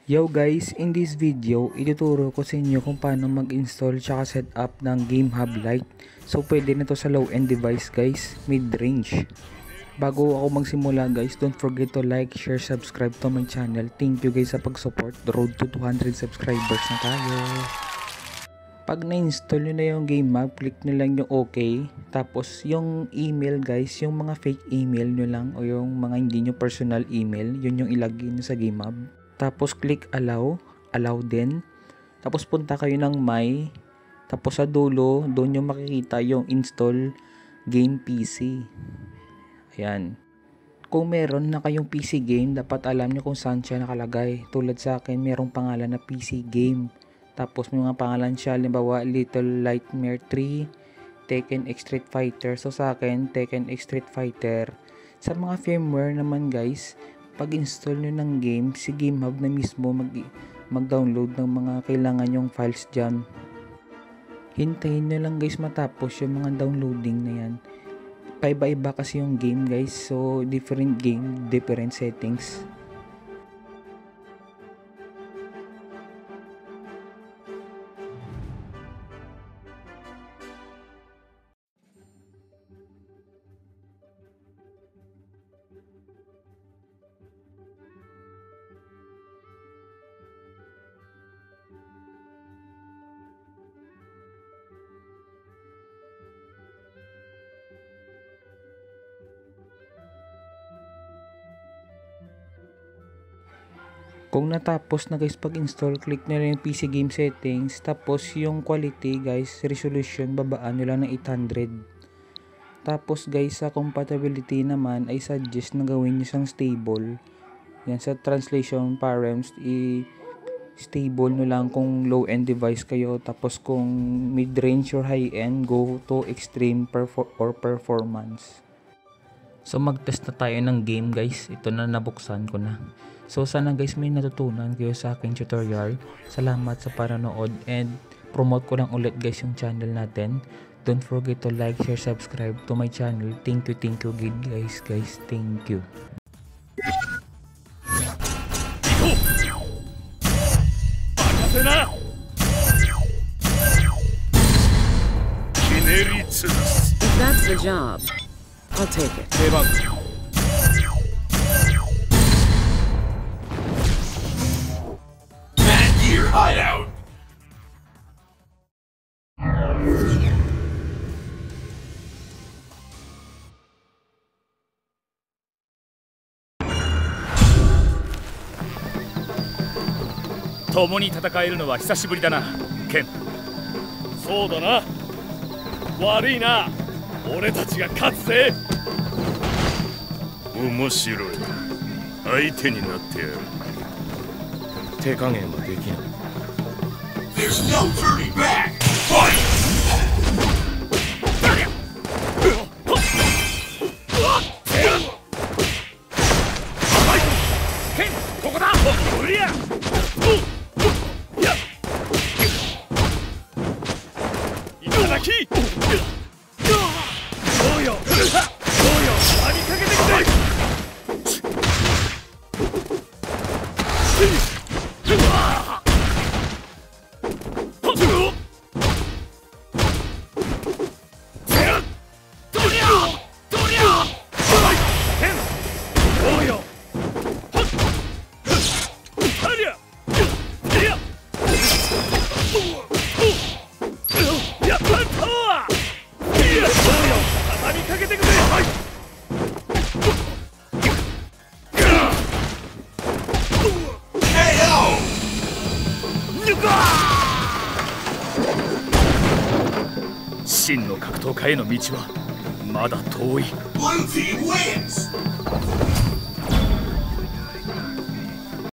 Yo guys, in this video, ituturo ko sa inyo kung paano mag-install tsaka set up ng Game Hub Lite. So pwede na to sa low-end device guys, mid-range. Bago ako magsimula guys, don't forget to like, share, subscribe to my channel. Thank you guys sa pag-support. The road to 200 subscribers na tayo. Pag na-install nyo na yung Game Hub, click nyo lang yung OK. Tapos yung email guys, yung mga fake email nyo lang o yung mga hindi nyo personal email, yun yung ilagay nyo sa Game Hub. Tapos click allow din. Tapos punta kayo ng my. Tapos sa dulo, doon nyo makikita yung install game PC. Ayan. Kung meron na kayong PC game, dapat alam nyo kung saan siya nakalagay. Tulad sa akin, merong pangalan na PC game. Tapos may mga pangalan siya, halimbawa Little Nightmare 3, Tekken X Street Fighter. So sa akin, Tekken X Street Fighter. Sa mga firmware naman guys, pag-install nyo ng game, si Game Hub na mismo mag-download ng mga kailangan yung files dyan. Hintayin nyo lang guys matapos yung mga downloading na yan. Paiba-iba kasi yung game guys, so different game, different settings. Kung natapos na guys pag-install, click na lang yung PC game settings. Tapos yung quality guys, resolution, babaan nyo lang ng 800. Tapos guys, sa compatibility naman, ay suggest na gawin nyo siyang stable. Yan, sa translation params, i-stable nyo lang kung low-end device kayo. Tapos kung mid-range or high-end, go to extreme or performance. So mag-test na tayo ng game guys. Ito na, nabuksan ko na. So sana guys may natutunan kayo sa aking tutorial. Salamat sa panonood and promote ko lang ulit guys yung channel natin. Don't forget to like, share, subscribe to my channel. Thank you guys. Thank you. If that's the job, I'll take it. Gear hideout. Tomo ni tatakaeru no wa hisashiburi da na, Ken. Sou da na. Warui na. Ore tachi ga katsu ze. Omoshiroi. Aite ni natte yaru. There's no turning back. Fight! Ken, ここだ。おりゃ。いただき。そうよ。そうよ。張りかけてくれ。真の格闘家への道はまだ遠い。Blue team wins!